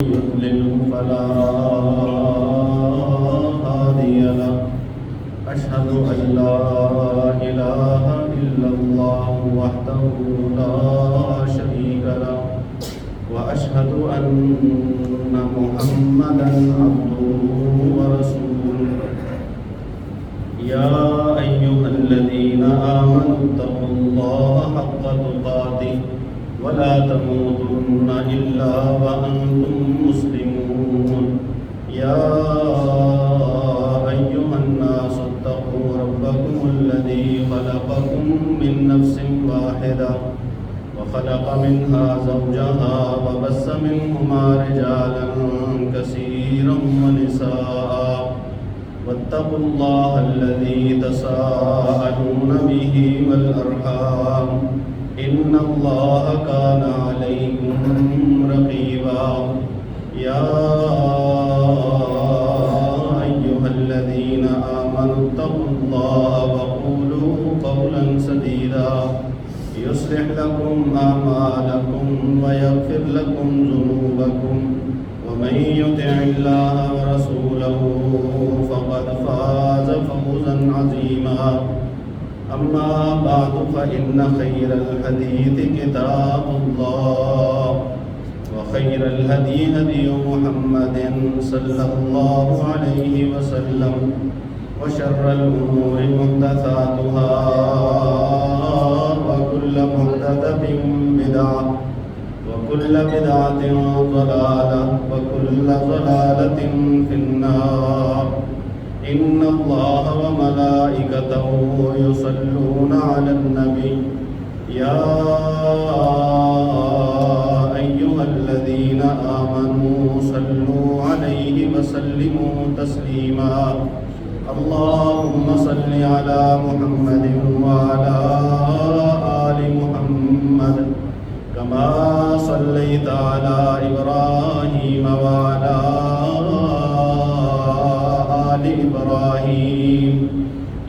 يضلل فلا هادي له أشهد أن لا إله إلا الله وحده لا شريك له وأشهد أن محمدا عبده ورسوله يا أيها الذين آمنوا اتقوا الله حق تقاته ولا تموتن إلا وأنتم مسلمون يا أيها الناس اتقوا ربكم الذي خلقكم من نفس واحدة وخلق منها زوجها وبث منهما رجالا كثيرا ونساء واتقوا الله الذي تساءلون به والأرحام إن الله كان عليكم رقيبا يا أيها الذين آمنوا اتقوا الله وقولوا قولا سديدا يصلح لكم أعمالكم ويغفر لكم ذنوبكم ومن يطع الله ورسوله فقد فاز فوزا عظيما أما بعد فإن خير الحديث كتاب الله وخير الهدي هدي محمد صلى الله عليه وسلم وشر الأمور محدثاتها وكل محدثة بدعة وكل بدعة ضلالة وكل ضلالة في النار إن الله وملائكته يصلون على النبي يا أيها الذين آمنوا صلوا عليه وسلموا تسليما اللهم صل على محمد وعلى آل محمد كما صليت على إبراهيم وعلى آل إبراهيم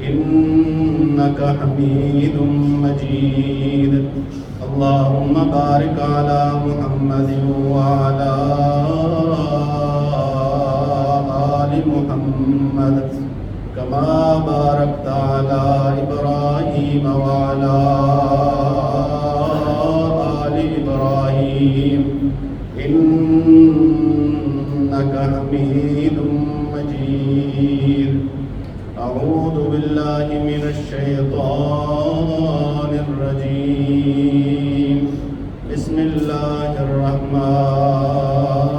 إنك حميد مجيد اللهم بارك على محمد وعلى آل محمد كما باركت على إبراهيم وعلى آل إبراهيم إنك حميد مجيد أعوذ بالله من الشيطان الرجيم بسم الله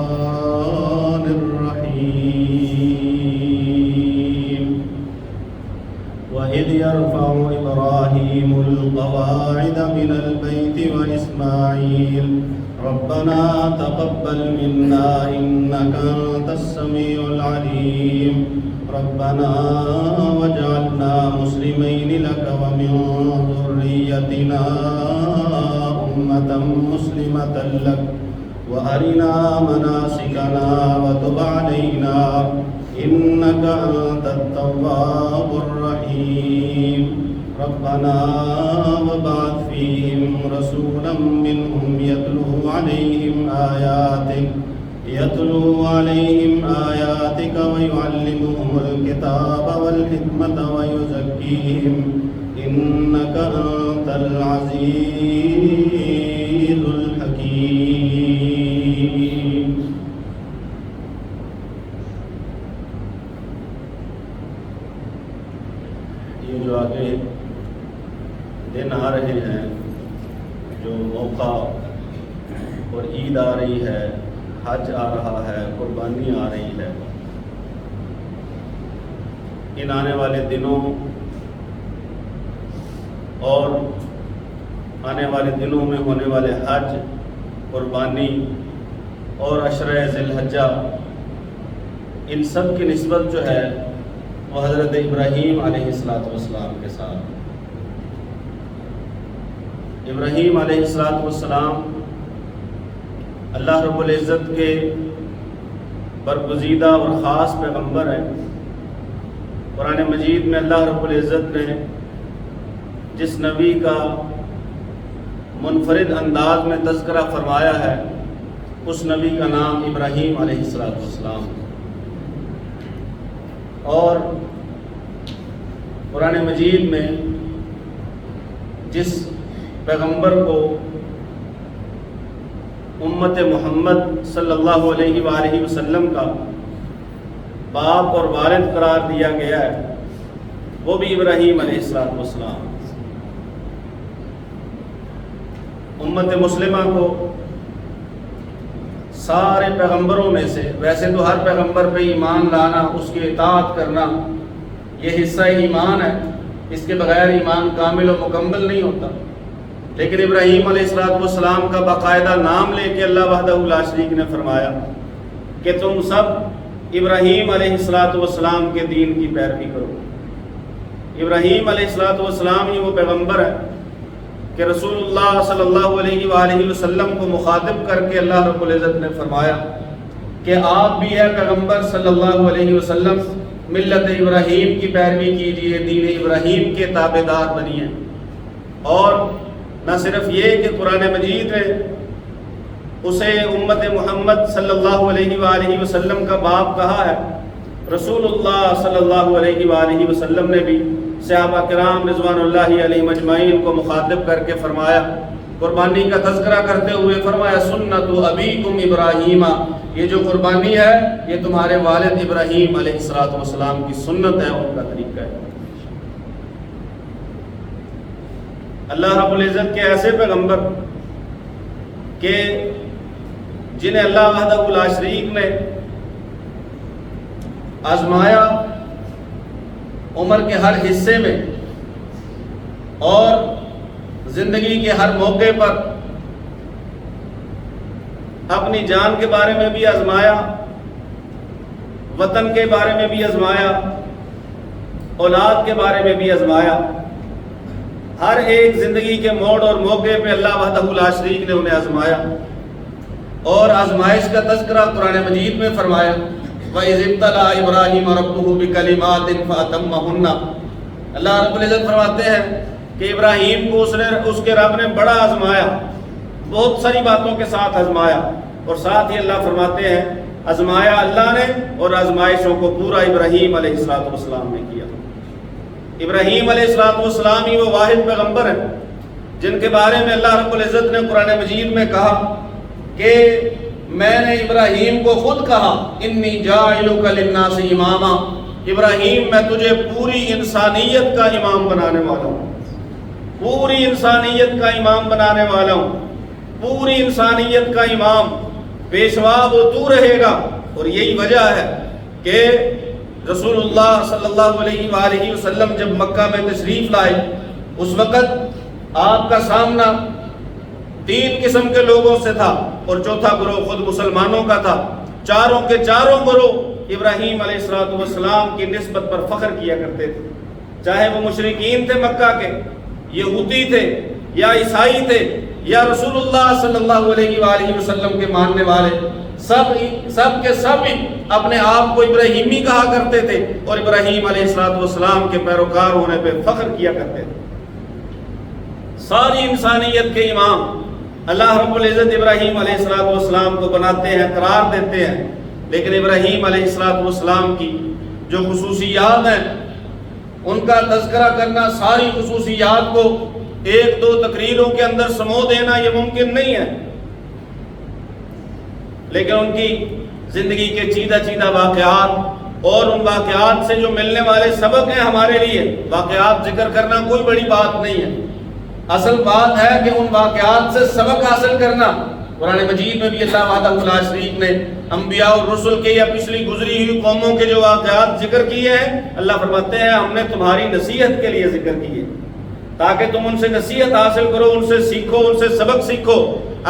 الرحمن الرحيم وإذ يرفع إبراهيم القواعد من البيت وإسماعيل ربنا تقبل منا إنك أنت السميع العليم ربنا واجعلنا مسلمين لك ومن ذريتنا أمة مسلمة لك وأرنا مناسكنا وتب علينا إنك أنت التواب الرحيم ربنا وابعث فيهم رسولا منهم يتلو عليهم آياتك ويعلمهم الكتاب والحكمة ويزكيهم إنك أنت العزيز الحكيم یہ جو آگے دن آ رہے ہیں جو موقع اور عید آ رہی ہے حج آ رہا ہے قربانی آ رہی ہے ان آنے والے دنوں اور آنے والے دنوں میں ہونے والے حج قربانی اور عشرہ ذی الحجہ ان سب کی نسبت جو ہے وہ حضرت ابراہیم علیہ السلام کے ساتھ ابراہیم علیہ السلام اللہ رب العزت کے برگزیدہ اور خاص پیغمبر ہیں قرآن مجید میں اللہ رب العزت نے جس نبی کا منفرد انداز میں تذکرہ فرمایا ہے اس نبی کا نام ابراہیم علیہ السلام ہے۔ اور قرآن مجید میں جس پیغمبر کو امت محمد صلی اللہ علیہ وآلہ وسلم کا باپ اور والد قرار دیا گیا ہے وہ بھی ابراہیم علیہ السلام۔ امت مسلمہ کو سارے پیغمبروں میں سے، ویسے تو ہر پیغمبر پہ ایمان لانا، اس کی اطاعت کرنا یہ حصہ ایمان ہے، اس کے بغیر ایمان کامل و مکمل نہیں ہوتا، لیکن ابراہیم علیہ السلام کا باقاعدہ نام لے کے اللہ وحدہ لا شریک نے فرمایا کہ تم سب ابراہیم علیہ السلام کے دین کی پیروی کرو۔ ابراہیم علیہ السلام ہی وہ پیغمبر ہے کہ رسول اللہ صلی اللہ علیہ وآلہ وسلم کو مخاطب کر کے اللہ رب العزت نے فرمایا کہ آپ بھی ہے پیغمبر صلی اللہ علیہ وسلم، ملت ابراہیم کی پیروی کیجئے، دین ابراہیم کے تابعدار بنیے۔ اور نہ صرف یہ کہ قرآن مجید نے اسے امت محمد صلی اللہ علیہ وآلہ وسلم کا باپ کہا ہے، رسول اللہ صلی اللہ علیہ وآلہ وسلم نے بھی صحابہ کرام رضوان اللہ علیہم اجمعین کو مخاطب کر کے فرمایا، قربانی کا تذکرہ کرتے ہوئے فرمایا سنت ابیکم ابراہیم، یہ جو قربانی ہے یہ تمہارے والد ابراہیم علیہ السلام کی سنت ہے، ان کا طریقہ ہے۔ اللہ رب العزت کے ایسے پیغمبر کہ جنہیں اللہ وحدہ لا شریک نے آزمایا عمر کے ہر حصے میں اور زندگی کے ہر موقع پر، اپنی جان کے بارے میں بھی آزمایا، وطن کے بارے میں بھی آزمایا، اولاد کے بارے میں بھی آزمایا، ہر ایک زندگی کے موڑ اور موقع پہ اللہ وحدہ لا شریک نے انہیں آزمایا، اور آزمائش کا تذکرہ قرآن مجید میں فرمایا وَإِذِ ابْتَلَىٰ إِبْرَاهِيمَ رَبُّهُ بِكَلِمَاتٍ فَأَتَمَّهُنَّ، اللہ رب العزت فرماتے ہیں کہ ابراہیم کو اس کے رب نے بڑا آزمایا، بہت ساری باتوں کے ساتھ آزمایا، اور ساتھ ہی اللہ فرماتے ہیں آزمایا اللہ نے اور آزمائشوں کو پورا ابراہیم علیہ السلام نے کیا۔ ابراہیم علیہ السلام ہی وہ واحد پیغمبر ہیں جن کے بارے میں اللہ رب العزت نے قرآن مجید میں کہا کہ میں نے ابراہیم کو خود کہا انی جاعلک للناس اماما، ابراہیم میں تجھے پوری انسانیت کا امام بنانے والا ہوں، پوری انسانیت کا امام بنانے والا ہوں، پوری انسانیت کا امام، پیشوا وہ تو رہے گا۔ اور یہی وجہ ہے کہ رسول اللہ صلی اللہ علیہ وآلہ وسلم جب مکہ میں تشریف لائے اس وقت آپ کا سامنا 3 قسم کے لوگوں سے تھا، اور چوتھا گروہ خود مسلمانوں کا تھا۔ چاروں کے چاروں گروہ ابراہیم علیہ السلام کی نسبت پر فخر کیا کرتے تھے، چاہے وہ مشرکین تھے مکہ کے، یہودی تھے یا عیسائی تھے یا رسول اللہ صلی اللہ علیہ وآلہ وسلم کے ماننے والے، سب کے سب اپنے آپ کو ابراہیمی کہا کرتے تھے اور ابراہیم علیہ السلام کے پیروکار ہونے پہ فخر کیا کرتے تھے۔ ساری انسانیت کے امام اللہ رب العزت ابراہیم علیہ السلام کو بناتے ہیں، قرار دیتے ہیں، لیکن ابراہیم علیہ السلام کی جو خصوصیات ہیں ان کا تذکرہ کرنا، ساری خصوصیات کو 1-2 تقریروں کے اندر سمو دینا یہ ممکن نہیں ہے، لیکن ان کی زندگی کے چیدہ واقعات اور ان واقعات سے جو ملنے والے سبق ہیں ہمارے لیے، واقعات ذکر کرنا کوئی بڑی بات نہیں ہے، اصل بات ہے کہ ان واقعات سے سبق حاصل کرنا۔ قرآن مجید میں بھی اللہ وحدہ لا شریک نے انبیاء اور رسل کے یا پچھلی گزری ہوئی قوموں کے جو واقعات ذکر کیے ہیں، اللہ فرماتے ہیں ہم نے تمہاری نصیحت کے لیے ذکر کیے تاکہ تم ان سے نصیحت حاصل کرو، ان سے سیکھو، ان سے سبق سیکھو۔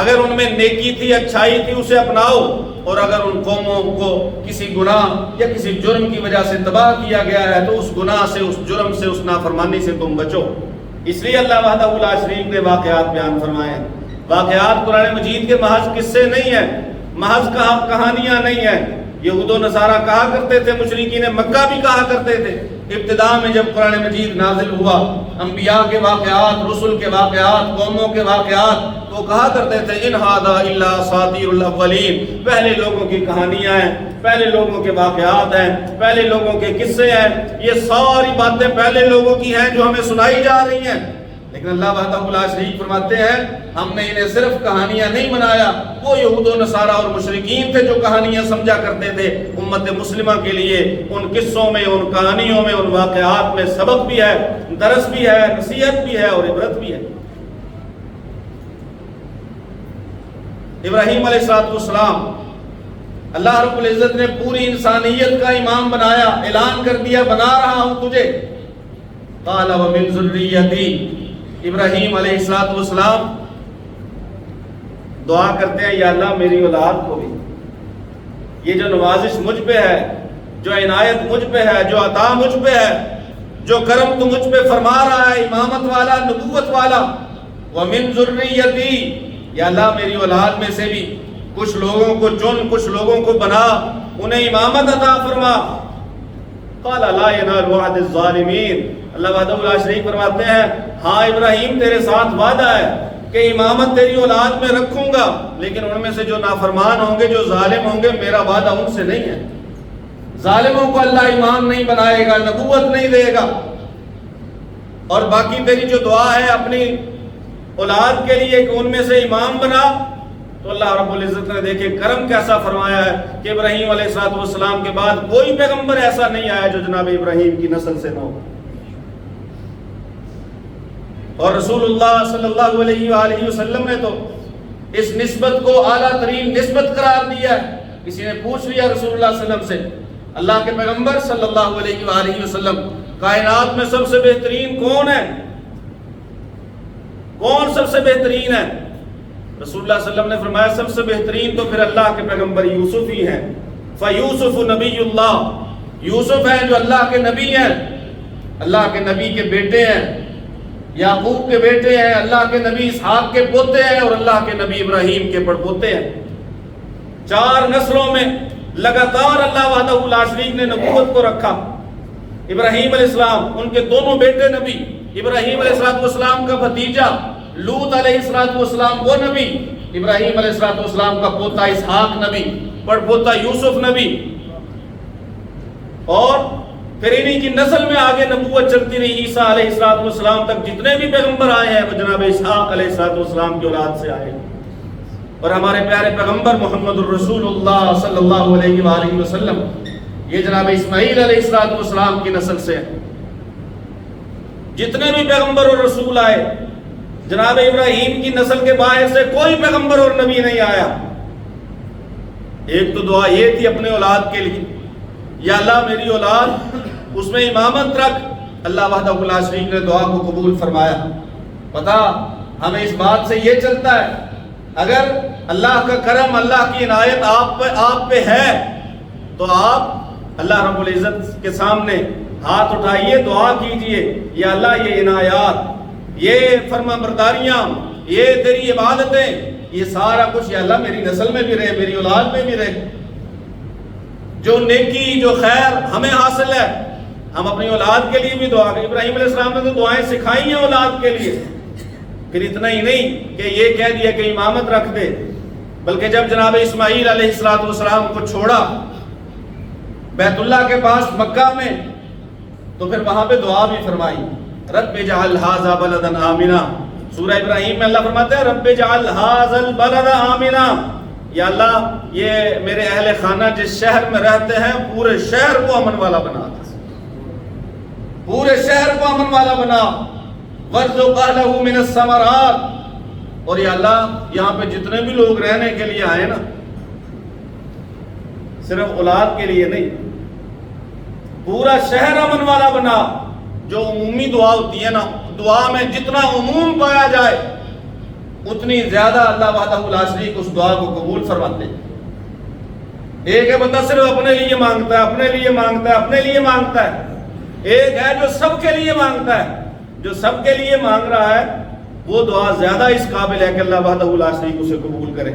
اگر ان میں نیکی تھی، اچھائی تھی، اسے اپناؤ، اور اگر ان قوموں کو کسی گناہ یا کسی جرم کی وجہ سے تباہ کیا گیا ہے تو اس گناہ سے، اس جرم سے، اس نافرمانی سے تم بچو۔ اس لیے اللہ وحدہ لا شریک نے واقعات بیان فرمائے ہیں۔ واقعات قرآن مجید کے محض قصے نہیں ہیں، محض کہانیاں نہیں ہیں۔ یہود و نصارہ کہا کرتے تھے، مشرکین مکہ بھی کہا کرتے تھے ابتدا میں جب قرآن مجید نازل ہوا، انبیاء کے واقعات، رسل کے واقعات، قوموں کے واقعات، تو کہا کرتے تھے ان ھذا الا اساطیر الاولین، پہلے لوگوں کی کہانیاں ہیں، پہلے لوگوں کے واقعات ہیں، پہلے لوگوں کے قصے ہیں، یہ ساری باتیں پہلے لوگوں کی ہیں جو ہمیں سنائی جا رہی ہیں۔ لیکن اللہ وحدہ لا شریک فرماتے ہیں ہم نے انہیں صرف کہانیاں نہیں بنایا، وہ یہود و نصارہ اور مشرکین تھے جو کہانیاں سمجھا کرتے تھے۔ امت مسلمہ کے لیے ان قصوں میں، ان کہانیوں میں، ان واقعات میں سبق بھی ہے، درس بھی ہے، نصیحت بھی ہے اور عبرت بھی ہے۔ ابراہیم علیہ السلام اللہ رب العزت نے پوری انسانیت کا امام بنایا، اعلان کر دیا بنا رہا ہوں تجھے۔ قال ومن ذریتی، ابراہیم علیہ السلام دعا کرتے ہیں یا اللہ میری اولاد کو بھی، یہ جو نوازش مجھ پہ ہے، جو عنایت مجھ پہ ہے، جو عطا مجھ پہ ہے، جو کرم تو مجھ پہ فرما رہا ہے، امامت والا، نبوت والا، ومن ذریتی، یا اللہ میری اولاد میں سے بھی کچھ لوگوں کو چن، کچھ لوگوں کو بنا، انہیں امامت عطا فرما۔ قال لا ينال وعد الظالمین، اللہ وحدہ لا شریک فرماتے ہیں ہاں ابراہیم تیرے ساتھ وعدہ ہے کہ امامت تیری اولاد میں رکھوں گا، لیکن ان میں سے جو نافرمان ہوں گے، جو ظالم ہوں گے، میرا وعدہ ان سے نہیں ہے۔ ظالموں کو اللہ امام نہیں بنائے گا، نبوت نہیں دے گا۔ اور باقی تیری جو دعا ہے اپنی اولاد کے لیے کہ ان میں سے امام بنا، تو اللہ رب العزت نے دیکھے کرم کیسا فرمایا ہے کہ ابراہیم علیہ السلام کے بعد کوئی پیغمبر ایسا نہیں آیا جو جناب ابراہیم کی نسل سے نہ ہو۔ اور رسول اللہ صلی اللہ علیہ وآلہ وسلم نے تو اس نسبت کو اعلیٰ ترین نسبت قرار دیا ہے۔ کسی نے پوچھ لیا رسول اللہ صلی اللہ علیہ وسلم سے، اللہ کے پیغمبر صلی اللہ علیہ وآلہ وسلم، کائنات میں سب سے بہترین کون ہے؟ کون سب سے بہترین ہے؟ رسول اللہ صلی اللہ علیہ وسلم نے فرمایا سب سے بہترین تو پھر اللہ کے پیغمبر یوسف ہی ہیں۔ فیوسف نبی اللہ، یوسف ہیں جو اللہ کے نبی ہیں، اللہ کے نبی کے بیٹے ہیں، یعقوب کے بیٹے ہیں، اللہ کے نبی اسحاق کے پوتے ہیں، اور اللہ کے نبی ابراہیم کے پڑپوتے ہیں۔ 4 نسلوں میں لگاتار اللہ وحدہ لا شریک نے نبوت کو رکھا۔ ابراہیم علیہ السلام، ان کے دونوں بیٹے نبی، ابراہیم علیہ السلام کا بھتیجا لوط علیہ السلام وہ نبی، ابراہیم علیہ السلام کا پوتا اسحاق نبی، پڑپوتا یوسف نبی، اور پھر انہی کی نسل میں آگے نبوت چلتی رہی عیسیٰ علیہ السلام تک۔ جتنے بھی پیغمبر آئے ہیں وہ جناب اسحاق علیہ السلام کی اولاد سے آئے، اور ہمارے پیارے پیغمبر محمد الرسول اللہ صلی اللہ علیہ وآلہ وسلم یہ جناب اسماعیل علیہ السلام کی نسل سے ہیں۔ جتنے بھی پیغمبر اور رسول آئے جناب ابراہیم کی نسل کے باہر سے کوئی پیغمبر اور نبی نہیں آیا۔ ایک تو دعا یہ تھی اپنے اولاد کے لیے، یا اللہ میری اولاد اس میں امامت رکھ۔ اللہ وحدہ لا شریک نے دعا کو قبول فرمایا۔ پتہ ہمیں اس بات سے یہ چلتا ہے اگر اللہ کا کرم، اللہ کی عنایت آپ پہ ہے تو آپ اللہ رب العزت کے سامنے ہاتھ اٹھائیے، دعا کیجئے یا اللہ یہ عنایات، یہ فرما برداریاں، یہ تیری عبادتیں، یہ سارا کچھ یا اللہ میری نسل میں بھی رہے، میری اولاد میں بھی رہے۔ جو نیکی، جو خیر ہمیں حاصل ہے ہم اپنی اولاد کے لیے بھی دعا کریں۔ ابراہیم علیہ السلام نے تو دعائیں سکھائی ہیں اولاد کے لیے۔ پھر اتنا ہی نہیں کہ یہ کہہ دیا کہ امامت رکھ دے، بلکہ جب جناب اسماعیل علیہ السلام کو چھوڑا بیت اللہ کے پاس مکہ میں، تو پھر وہاں پہ دعا بھی فرمائی، رب اجعل ھذا بلدا آمنا۔ سورہ ابراہیم میں اللہ فرماتے ہیں رب اجعل ھذا البلد آمنا، یا اللہ یہ میرے اہل خانہ جس شہر میں رہتے ہیں پورے شہر کو امن والا بنا دے، پورے شہر کو امن والا بنا۔ وارزق اہلہ من الثمرات، اور یا اللہ یہاں پہ جتنے بھی لوگ رہنے کے لیے آئے نا، صرف اولاد کے لیے نہیں، پورا شہر امن والا بنا۔ جو عمومی دعا ہوتی ہے نا، دعا میں جتنا عموم پایا جائے اتنی زیادہ اللہ وحدہ لا شریک اس دعا کو قبول فرماتے ہیں۔ ایک ہے بندہ صرف اپنے لیے مانگتا ہے، اپنے لیے مانگتا ہے، اپنے لیے مانگتا ہے۔ ایک ہے جو سب کے لیے مانگتا ہے، جو سب کے لیے مانگ رہا ہے وہ دعا زیادہ اس قابل ہے کہ اللہ وحدہ لا شریک اسے قبول کرے۔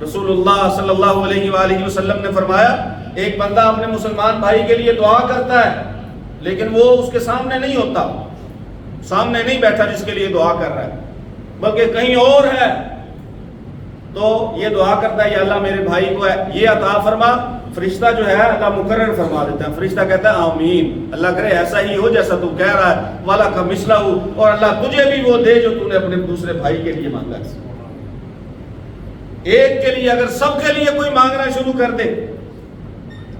رسول اللہ صلی اللہ علیہ وآلہ وسلم نے فرمایا ایک بندہ اپنے مسلمان بھائی کے لیے دعا کرتا ہے لیکن وہ اس کے سامنے نہیں ہوتا، سامنے نہیں بیٹھا جس کے لیے دعا کر رہا ہے، بلکہ کہیں اور ہے، تو یہ دعا کرتا ہے یا اللہ میرے بھائی کو یہ عطا فرما، فرشتہ جو ہے اللہ مقرر فرما دیتا ہے، فرشتہ کہتا ہے آمین، اللہ کرے ایسا ہی ہو جیسا تو کہہ رہا ہے، والا کا مثلہ ہو، اور اللہ تجھے بھی وہ دے جو تو نے اپنے دوسرے بھائی کے لیے مانگا ہے۔ ایک کے لیے اگر سب کے لیے کوئی مانگنا شروع کر دے،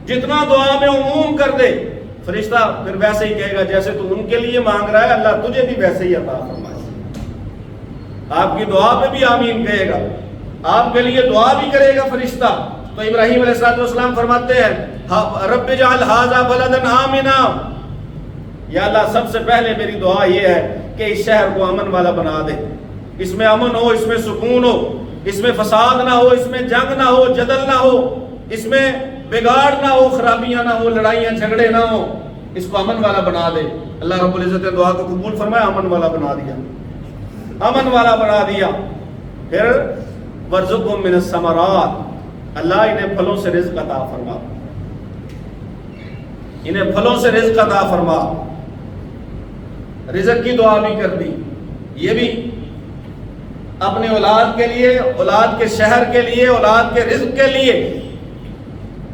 جتنا دعا میں عموم کر دے، فرشتہ پھر ویسے ہی کہے گا جیسے تو ان کے لیے مانگ رہا ہے، اللہ تجھے بھی ویسے ہی عطا فرمائے، آپ کی دعا پہ بھی آمین کہے گا، آپ کے لیے دعا بھی کرے گا فرشتہ۔ تو ابراہیم علیہ السلام فرماتے ہیں رب اجعل ھذا بلدا آمنا، یا اللہ سب سے پہلے میری دعا یہ ہے کہ اس شہر کو امن والا بنا دے، اس میں امن ہو، اس میں سکون ہو، اس میں فساد نہ ہو، اس میں جنگ نہ ہو، جدل نہ ہو، اس میں بگاڑ نہ ہو، خرابیاں نہ ہو، لڑائیاں جھگڑے نہ ہو، اس کو امن والا بنا دے۔ اللہ رب العزت نے دعا کو قبول فرمایا، امن والا بنا دیا، امن والا بنا دیا۔ پھر وارزقہم من الثمرات، اللہ انہیں پھلوں سے رزق عطا فرما، انہیں پھلوں سے رزق عطا فرما۔ رزق کی دعا بھی کر دی، یہ بھی اپنے اولاد کے لیے، اولاد کے شہر کے لیے، اولاد کے رزق کے لیے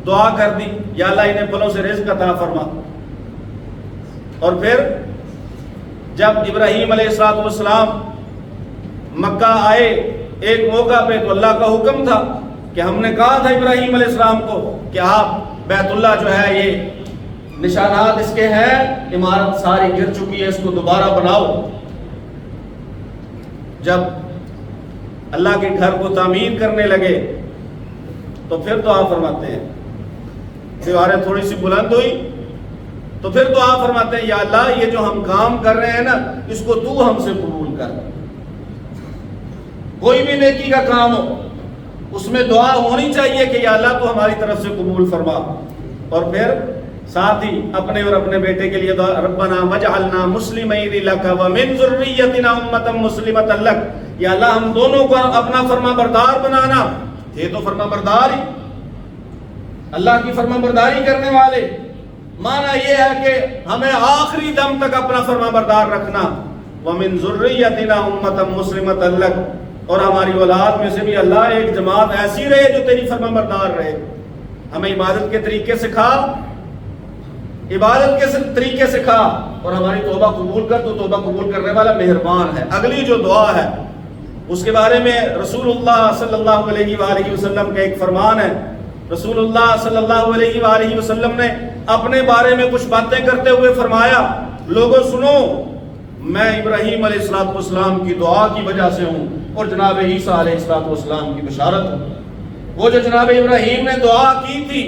دعا کر دی، یا اللہ انہیں پھلوں سے رزق عطا فرما۔ اور پھر جب ابراہیم علیہ السلام مکہ آئے ایک موقع پہ، تو اللہ کا حکم تھا کہ ہم نے کہا تھا ابراہیم علیہ السلام کو کہ آپ بیت اللہ جو ہے یہ نشانات اس کے ہیں، عمارت ساری گر چکی ہے، اس کو دوبارہ بناؤ۔ جب اللہ کے گھر کو تعمیر کرنے لگے تو پھر دعا فرماتے ہیں، دیواریں تھوڑی سی بلند ہوئی تو پھر دعا فرماتے ہیں یا اللہ یہ جو ہم کام کر رہے ہیں نا، اس کو تو ہم سے قبول کر۔ کوئی بھی نیکی کا کام ہو اس میں دعا ہونی چاہیے کہ یا اللہ تو ہماری طرف سے قبول فرما۔ اور پھر ساتھ ہی اپنے اور اپنے بیٹے کے لیے دعا، ربنا وجعلنا مسلمین لک ومن ذریتنا امۃ مسلمۃ لک، یا اللہ ہم دونوں کو اپنا فرما بردار بنانا، تھے تو فرما بردار ہی، اللہ کی فرما برداری کرنے والے، معنی یہ ہے کہ ہمیں آخری دم تک اپنا فرما بردار رکھنا، ومن ذریتنا امۃ مسلمۃ لک، اور ہماری اولاد میں سے بھی اللہ ایک جماعت ایسی رہے جو تیری فرما بردار رہے۔ ہمیں عبادت کے طریقے سکھا، عبادت کے طریقے سکھا، اور ہماری توبہ قبول کر، تو توبہ قبول کرنے والا مہربان ہے۔ اگلی جو دعا ہے اس کے بارے میں رسول اللہ صلی اللہ علیہ وآلہ وسلم کا ایک فرمان ہے۔ رسول اللہ صلی اللہ علیہ وآلہ وسلم نے اپنے بارے میں کچھ باتیں کرتے ہوئے فرمایا، لوگوں سنو، میں ابراہیم علیہ السلام کی دعا کی وجہ سے ہوں، اور جناب عیسیٰ علیہ السلام کی بشارت ہوں۔ وہ جو جناب ابراہیم نے دعا کی تھی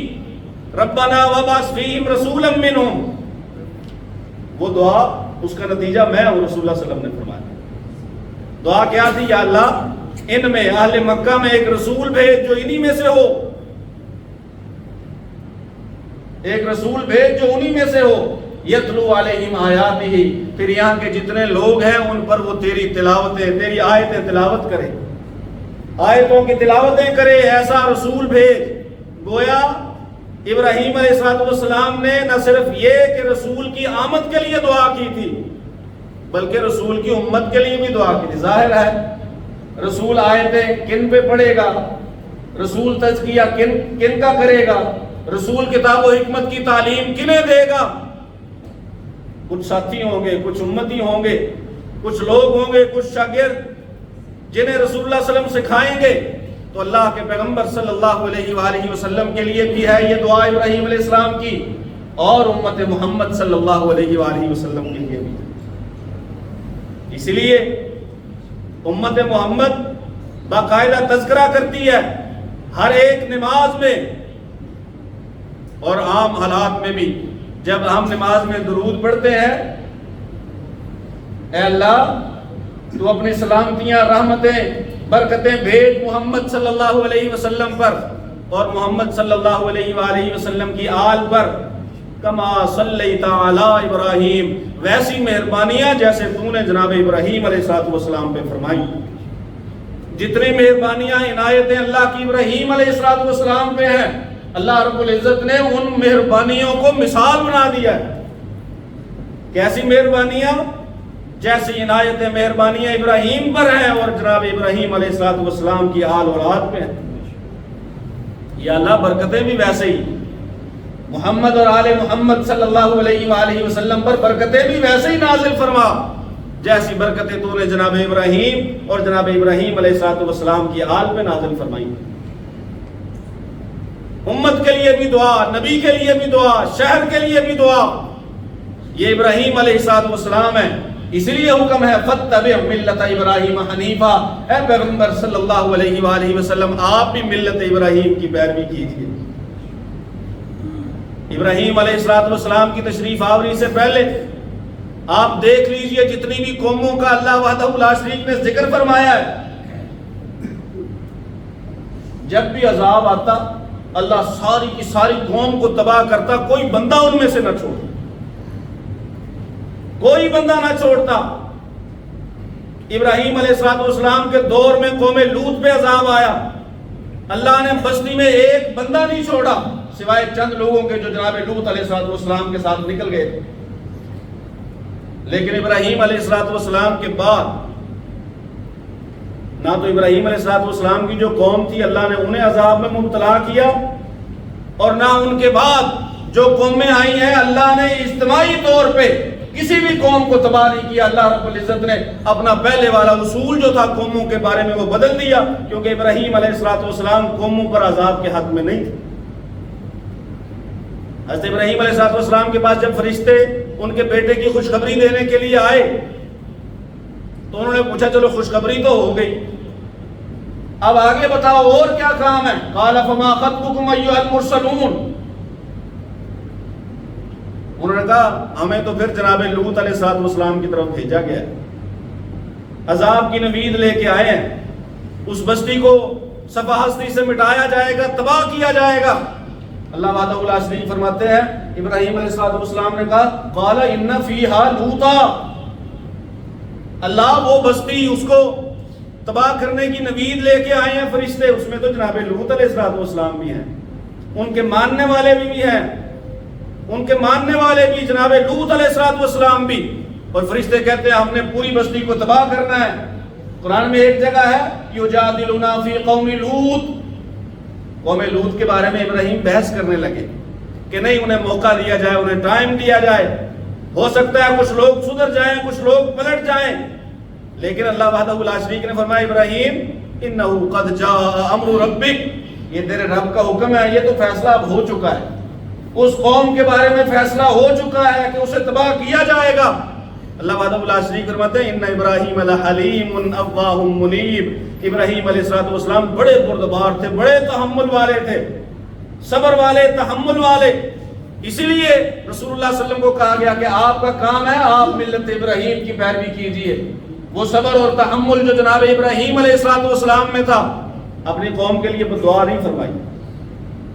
ربنا وابعث فیہم رسولا منہم، وہ دعا اس کا نتیجہ میں اور رسول اللہ صلی اللہ علیہ وسلم نے فرمایا۔ دعا کیا تھی؟ یا اللہ ان میں اہل مکہ میں ایک رسول بھیج جو انہی میں سے ہو، ایک رسول بھیج جو انہی میں سے ہو، یتلو علیہم آیاتہ، پھر یہاں کے جتنے لوگ ہیں ان پر وہ تیری تلاوتیں، تیری آیتیں تلاوت کرے، آیتوں کی تلاوتیں کرے، ایسا رسول بھیج۔ گویا ابراہیم علیہ السلام نے نہ صرف یہ کہ رسول کی آمد کے لیے دعا کی تھی، بلکہ رسول کی امت کے لیے بھی دعا کی تھی۔ ظاہر ہے رسول آیتیں کن پہ پڑھے گا، رسول تزکیہ کن کا کرے گا، رسول کتاب و حکمت کی تعلیم کنہیں دے گا؟ کچھ ساتھی ہوں گے، کچھ امتی ہوں گے، کچھ لوگ ہوں گے، کچھ شاگرد جنہیں رسول اللہ صلی اللہ علیہ وسلم سکھائیں گے۔ تو اللہ کے پیغمبر صلی اللہ علیہ وآلہ وسلم کے لیے بھی ہے یہ دعا ابراہیم علیہ السلام کی، اور امت محمد صلی اللہ علیہ وآلہ وسلم کے لیے بھی۔ اس لیے امت محمد باقاعدہ تذکرہ کرتی ہے ہر ایک نماز میں اور عام حالات میں بھی۔ جب ہم نماز میں درود پڑھتے ہیں، اے اللہ تو اپنی سلامتیاں، رحمتیں، برکتیں بھیج محمد صلی اللہ علیہ وسلم پر اور محمد صلی اللہ علیہ وآلہ وسلم کی آل پر، کما صلیت علی ابراہیم، ویسی مہربانیاں جیسے تو نے جناب ابراہیم علیہ السلام پہ فرمائی۔ جتنی مہربانیاں، عنایتیں اللہ کی ابراہیم علیہ السلام پہ ہیں، اللہ رب العزت نے ان مہربانیوں کو مثال بنا دیا ہے کیسی مہربانیاں؟ جیسی عنایت مہربانیاں ابراہیم پر ہیں اور جناب ابراہیم علیہ السلام کی آل اولاد پہ ہیں. یا اللہ برکتیں بھی ویسے ہی محمد اور آل محمد صلی اللہ علیہ وآلہ وسلم پر برکتیں بھی ویسے ہی نازل فرما جیسی برکتیں تو نے جناب ابراہیم اور جناب ابراہیم علیہ السلام کی آل پہ نازل فرمائی. امت کے لیے بھی دعا، نبی کے لیے بھی دعا، شہر کے لیے بھی دعا. یہ ابراہیم علیہ السلام ہے، اس لیے حکم ہے فَاتَّبِعْ مِلَّةَ إِبْرَاهِيمَ حَنِيفًا. اے پیغمبر صلی اللہ علیہ وآلہ وسلم آپ بھی ملت ابراہیم کی پیروی کیجیے. ابراہیم علیہ السلام کی تشریف آوری سے پہلے آپ دیکھ لیجئے جتنی بھی قوموں کا اللہ وحدہ لا شریک نے ذکر فرمایا ہے، جب بھی عذاب آتا اللہ ساری کی ساری قوم کو تباہ کرتا، کوئی بندہ ان میں سے نہ چھوڑتا، کوئی بندہ نہ چھوڑتا. ابراہیم علیہ السلام کے دور میں قوم لوط پہ عذاب آیا، اللہ نے بستی میں ایک بندہ نہیں چھوڑا سوائے چند لوگوں کے جو جناب لوط علیہ السلام کے ساتھ نکل گئے تھے. لیکن ابراہیم علیہ السلام کے بعد نہ تو ابراہیم علیہ السلام کی جو قوم تھی اللہ نے انہیں عذاب میں مبتلا کیا، اور نہ ان کے بعد جو قومیں آئی ہیں اللہ نے اجتماعی طور پہ کسی بھی قوم کو تباہ نہیں کیا. اللہ رب العزت نے اپنا پہلے والا اصول جو تھا قوموں کے بارے میں وہ بدل دیا، کیونکہ ابراہیم علیہ السلام قوموں پر عذاب کے حق میں نہیں تھے. حضرت ابراہیم علیہ السلام کے پاس جب فرشتے ان کے بیٹے کی خوشخبری دینے کے لیے آئے تو انہوں نے پوچھا چلو خوشخبری تو ہو گئی، اب آگے بتاؤ اور کیا کام ہے؟ قال فما خطبكم ايها المرسلون. انہوں نے کہا ہمیں تو پھر جناب لوط علیہ السلام کی طرف بھیجا گیا ہے، عذاب کی نوید لے کے آئے ہیں، اس بستی کو صفحہ ہستی سے مٹایا جائے گا، تباہ کیا جائے گا. اللہ وعدہ لا شریک فرماتے ہیں ابراہیم علیہ السلام نے کہا قال ان فیہا لوطا، اللہ وہ بستی اس کو تباہ کرنے کی نوید لے کے آئے ہیں فرشتے، اس میں تو جناب لوط علیہ السلام بھی ہیں، ان کے ماننے والے بھی ہیں، ان کے ماننے والے بھی جناب لوط علیہ السلام بھی. اور فرشتے کہتے ہیں ہم نے پوری بستی کو تباہ کرنا ہے. قرآن میں ایک جگہ ہے یجادلنا فی قوم لوط، قوم لوط کے بارے میں ابراہیم بحث کرنے لگے کہ نہیں انہیں موقع دیا جائے، انہیں ٹائم دیا جائے، ہو سکتا ہے کچھ لوگ سدھر جائیں، کچھ لوگ پلٹ جائیں. لیکن اللہ وحدہ لا شریک نے فرمایا ابراہیم انہ قد جاء امر ربک، یہ تیرے رب کا حکم ہے، یہ تو فیصلہ اب ہو چکا ہے، اس قوم کے بارے میں فیصلہ ہو چکا ہے کہ اسے تباہ کیا جائے گا. اللہ وحدہ لا شریک فرماتے ہیں ان ابراہیم لحلیم اواہ منیب. ابراہیم علیہ السلام بڑے بردبار تھے، بڑے تحمل والے تھے، صبر والے، تحمل والے. اسی لیے رسول اللہ صلی اللہ علیہ وسلم کو کہا گیا کہ آپ کا کام ہے آپ ملت ابراہیم کی پیروی کیجئے. وہ صبر اور تحمل جو جناب ابراہیم علیہ السلام میں تھا، اپنی قوم کے لیے دعا نہیں فرمائی.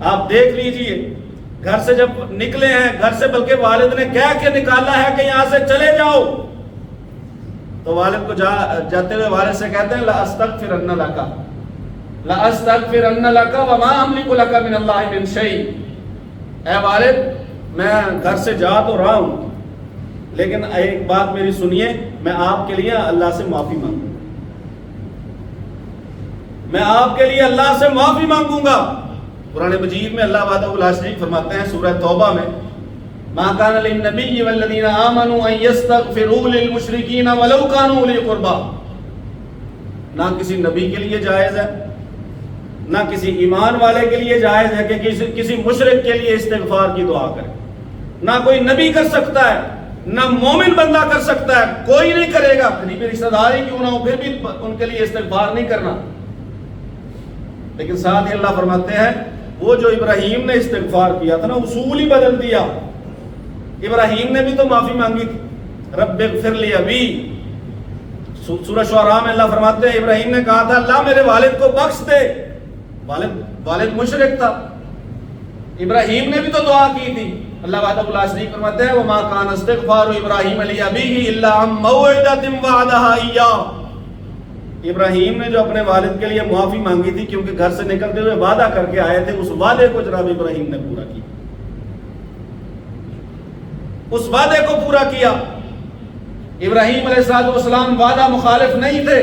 آپ دیکھ لیجئے گھر سے جب نکلے ہیں، گھر سے بلکہ والد نے کہہ کے نکالا ہے کہ یہاں سے چلے جاؤ، تو والد کو جاتے ہوئے والد سے کہتے ہیں لأستغفرن لک لأستغفرن لک وما املک لک من اللہ من شیء. اے والد میں گھر سے جا تو رہا ہوں لیکن ایک بات میری سنیے، میں آپ کے لیے اللہ سے معافی مانگوں گا، میں آپ کے لیے اللہ سے معافی مانگوں گا. قرآن مجید میں اللہ وحدہ لا شریک فرماتے ہیں سورہ توبہ میں ما کان للنبی والذین آمنوا ان یستغفروا للمشرکین ولو کانوا اولی قربی. نہ کسی نبی کے لیے جائز ہے، نہ کسی ایمان والے کے لیے جائز ہے کہ کسی مشرک کے لیے استغفار کی دعا کرے. نہ کوئی نبی کر سکتا ہے، نہ مومن بندہ کر سکتا ہے، کوئی نہیں کرے گا، قریبی رشتہ دار ہی کیوں نہ ہو پھر بھی ان کے لیے استغفار نہیں کرنا. لیکن ساتھ ہی اللہ فرماتے ہیں وہ جو ابراہیم نے استغفار کیا تھا نا، اصول ہی بدل دیا. ابراہیم نے بھی تو معافی مانگی تھی، رب اغفر لی ابی. سورہ شعراء میں اللہ فرماتے ہیں ابراہیم نے کہا تھا اللہ میرے والد کو بخش دے. والد مشرک تھا، ابراہیم نے بھی تو دعا کی تھی. اللہ وحدہ لا شریک فرماتے ہیں وما کان استغفار ابراہیم لابیہ الا عن موعدۃ وعدہا ایاہ. ابراہیم نے جو اپنے والد کے لیے معافی مانگی تھی کیونکہ گھر سے نکلتے ہوئے وعدہ کر کے آئے تھے، اس وعدے کو جناب ابراہیم نے پورا کیا. اس وعدے کو پورا کیا۔ ابراہیم علیہ السلام وعدہ مخالف نہیں تھے،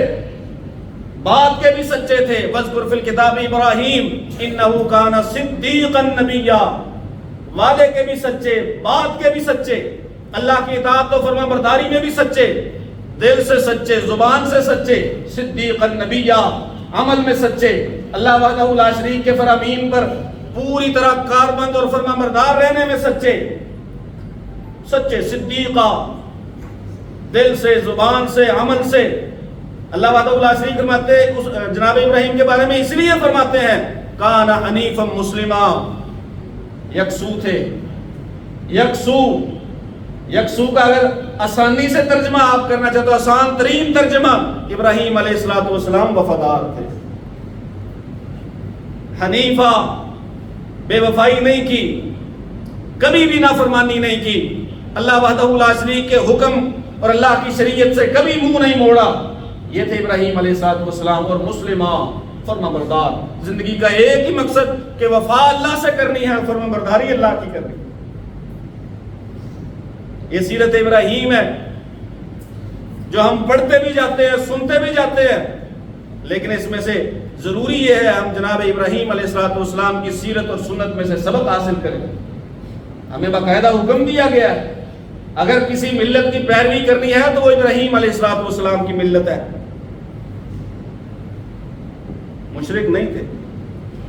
بات کے بھی سچے تھے۔ وَاذْكُرْ فِي الْكِتَابِ إِبْرَاهِيمَ إِنَّهُ كَانَ صِدِّيقًا نَبِيًّا، وعدے کے بھی سچے، بات کے بھی سچے، اللہ کی اطاعت و فرما برداری میں بھی سچے، دل سے سچے، زبان سے سچے، صدیقاً نبیّا، عمل میں سچے، اللہ وحدہ لا شریک کے فرامین پر پوری طرح کاربند اور فرما بردار رہنے میں سچے، سچے صدیقہ، دل سے، زبان سے، عمل سے۔ اللہ وحدہ لا شریک فرماتے جناب ابراہیم کے بارے میں اس لیے فرماتے ہیں کان حنیفا مسلما، یکسو تھے، یکسو کا اگر آسانی سے ترجمہ آپ کرنا چاہتے تو آسان ترین ترجمہ، ابراہیم علیہ السلام وفادار تھے، حنیفہ، بے وفائی نہیں کی، کبھی بھی نافرمانی نہیں کی، اللہ وحدہ لا شریک کے حکم اور اللہ کی شریعت سے کبھی منہ نہیں موڑا۔ یہ تھے ابراہیم علیہ السلام، اور مسلمہ، فرما بردار۔ زندگی کا ایک ہی مقصد کہ وفا اللہ سے کرنی ہے، فرما برداری اللہ کی کرنی ہے۔ یہ سیرت ابراہیم ہے جو ہم پڑھتے بھی جاتے ہیں، سنتے بھی جاتے ہیں، لیکن اس میں سے ضروری یہ ہے ہم جناب ابراہیم علیہ السلام کی سیرت اور سنت میں سے سبق حاصل کریں۔ ہمیں باقاعدہ حکم دیا گیا ہے اگر کسی ملت کی پیروی کرنی ہے تو وہ ابراہیم علیہ السلام کی ملت ہے۔ مشرک نہیں تھے،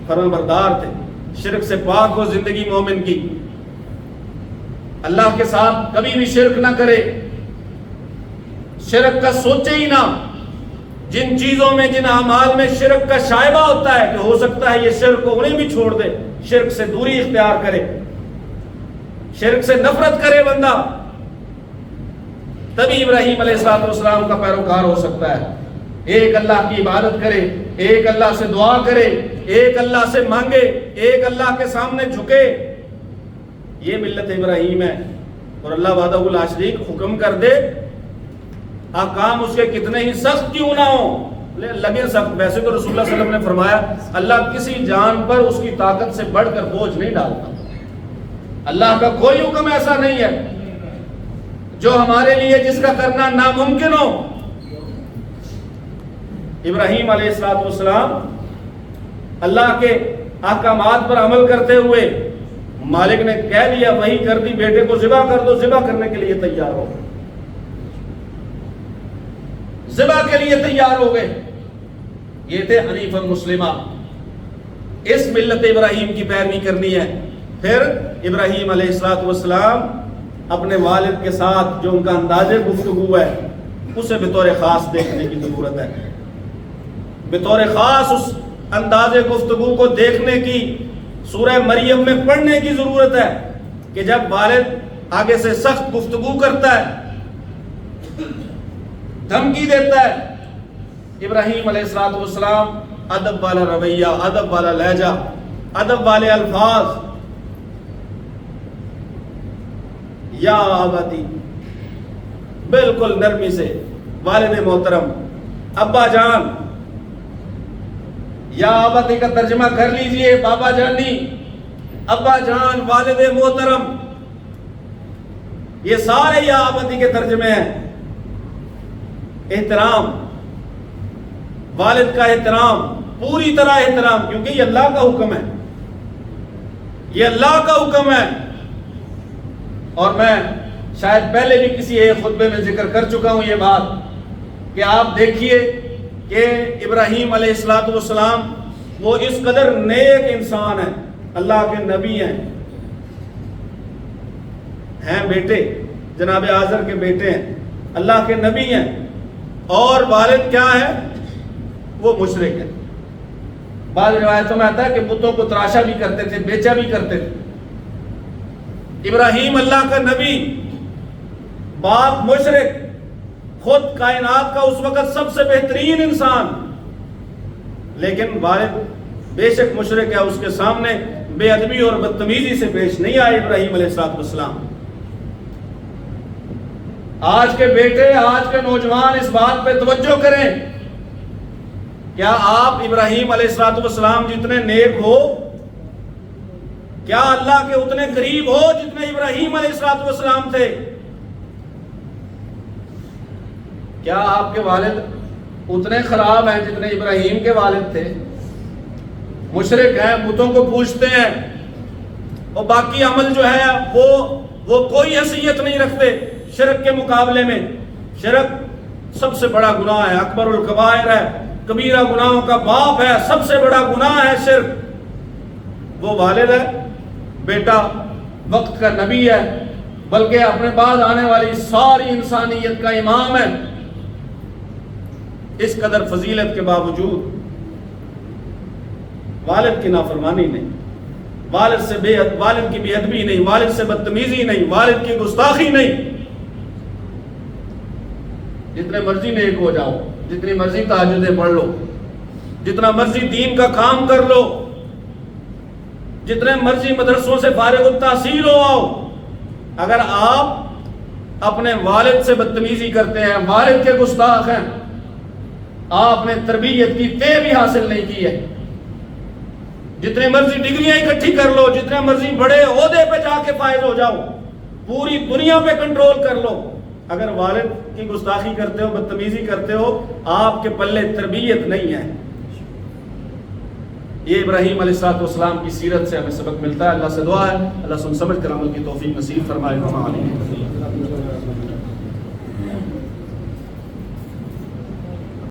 فرما بردار تھے، شرک سے پاک ہو زندگی مومن کی، اللہ کے ساتھ کبھی بھی شرک نہ کرے، شرک کا سوچے ہی نہ۔ جن چیزوں میں، جن اعمال میں شرک کا شائبہ ہوتا ہے کہ ہو سکتا ہے یہ شرک کو انہیں بھی چھوڑ دے، شرک سے دوری اختیار کرے، شرک سے نفرت کرے بندہ، تبھی ابراہیم علیہ السلام کا پیروکار ہو سکتا ہے۔ ایک اللہ کی عبادت کرے، ایک اللہ سے دعا کرے، ایک اللہ سے مانگے، ایک اللہ کے سامنے جھکے، یہ ملت ابراہیم ہے۔ اور اللہ وحدہ لا شریک حکم کر دے، احکام اس کے کتنے ہی سخت کیوں نہ ہوں لگے سخت۔ ویسے تو رسول اللہ صلی اللہ علیہ وسلم نے فرمایا اللہ کسی جان پر اس کی طاقت سے بڑھ کر بوجھ نہیں ڈالتا۔ اللہ کا کوئی حکم ایسا نہیں ہے جو ہمارے لیے جس کا کرنا ناممکن ہو۔ ابراہیم علیہ السلام اللہ کے احکامات پر عمل کرتے ہوئے مالک نے کہہ دیا، وہی کر دی، بیٹے کو ذبح کر دو، ذبح کرنے کے لیے تیار ہو، ذبح کے لیے تیار ہو گئے۔ یہ تھے حنیفا مسلمہ۔ اس ملت ابراہیم کی پیروی کرنی ہے۔ پھر ابراہیم علیہ السلام اپنے والد کے ساتھ جو ان کا انداز گفتگو ہے اسے بطور خاص دیکھنے کی ضرورت ہے، بطور خاص اس انداز گفتگو کو دیکھنے کی، سورہ مریم میں پڑھنے کی ضرورت ہے کہ جب والد آگے سے سخت گفتگو کرتا ہے، دھمکی دیتا ہے، ابراہیم علیہ السلام ادب والا رویہ، ادب والا لہجہ، ادب والے الفاظ، یا ابتی، بالکل نرمی سے، والد محترم، ابا جان، یا ابتی کا ترجمہ کر لیجئے بابا جانی، ابا جان، والد محترم، یہ سارے یا ابتی کے ترجمے ہیں۔ احترام، والد کا احترام، پوری طرح احترام، کیونکہ یہ اللہ کا حکم ہے، یہ اللہ کا حکم ہے۔ اور میں شاید پہلے بھی کسی ایک خطبے میں ذکر کر چکا ہوں یہ بات کہ آپ دیکھیے کہ ابراہیم علیہ السلام وہ اس قدر نیک انسان ہیں، اللہ کے نبی ہیں بیٹے، جناب آزر کے بیٹے ہیں، اللہ کے نبی ہیں، اور والد کیا ہے؟ وہ مشرک ہے۔ بعض روایتوں میں آتا ہے کہ بتوں کو تراشا بھی کرتے تھے، بیچا بھی کرتے تھے۔ ابراہیم اللہ کا نبی، باپ مشرک، خود کائنات کا اس وقت سب سے بہترین انسان، لیکن والد بے شک مشرک ہے، اس کے سامنے بے ادبی اور بدتمیزی سے پیش نہیں آئے ابراہیم علیہ السلام۔ آج کے بیٹے، آج کے نوجوان اس بات پہ توجہ کریں، کیا آپ ابراہیم علیہ السلام جتنے نیک ہو؟ کیا اللہ کے اتنے قریب ہو جتنے ابراہیم علیہ السلام تھے؟ کیا آپ کے والد اتنے خراب ہیں جتنے ابراہیم کے والد تھے؟ مشرک ہیں، بتوں کو پوجتے ہیں، اور باقی عمل جو ہے وہ کوئی حیثیت نہیں رکھتے شرک کے مقابلے میں۔ شرک سب سے بڑا گناہ ہے، اکبر الکبائر ہے، کبیرہ گناہوں کا باپ ہے، سب سے بڑا گناہ ہے شرک۔ وہ والد ہے، بیٹا وقت کا نبی ہے، بلکہ اپنے بعد آنے والی ساری انسانیت کا امام ہے۔ اس قدر فضیلت کے باوجود والد کی نافرمانی نہیں، والد کی بے ادبی نہیں، والد سے بدتمیزی نہیں، والد کی گستاخی نہیں۔ جتنے مرضی نیک ہو جاؤ، جتنی مرضی تہجدیں پڑھ لو، جتنا مرضی دین کا کام کر لو، جتنے مرضی مدرسوں سے فارغ التحصیل ہو آؤ، اگر آپ اپنے والد سے بدتمیزی کرتے ہیں، والد کے گستاخ ہیں، آپ نے تربیت کی تے بھی حاصل نہیں کی ہے۔ جتنے مرضی ڈگریاں اکٹھی کر لو، جتنے مرضی بڑے عہدے پہ جا کے فائز ہو جاؤ، پوری دنیا پہ کنٹرول کر لو، اگر والد کی گستاخی کرتے ہو، بدتمیزی کرتے ہو، آپ کے پلے تربیت نہیں ہے۔ یہ ابراہیم علیہ السلام کی سیرت سے ہمیں سبق ملتا ہے۔ اللہ سے دعا ہے اللہ سن سمجھ کر عمل کی توفیق نصیب فرمائے۔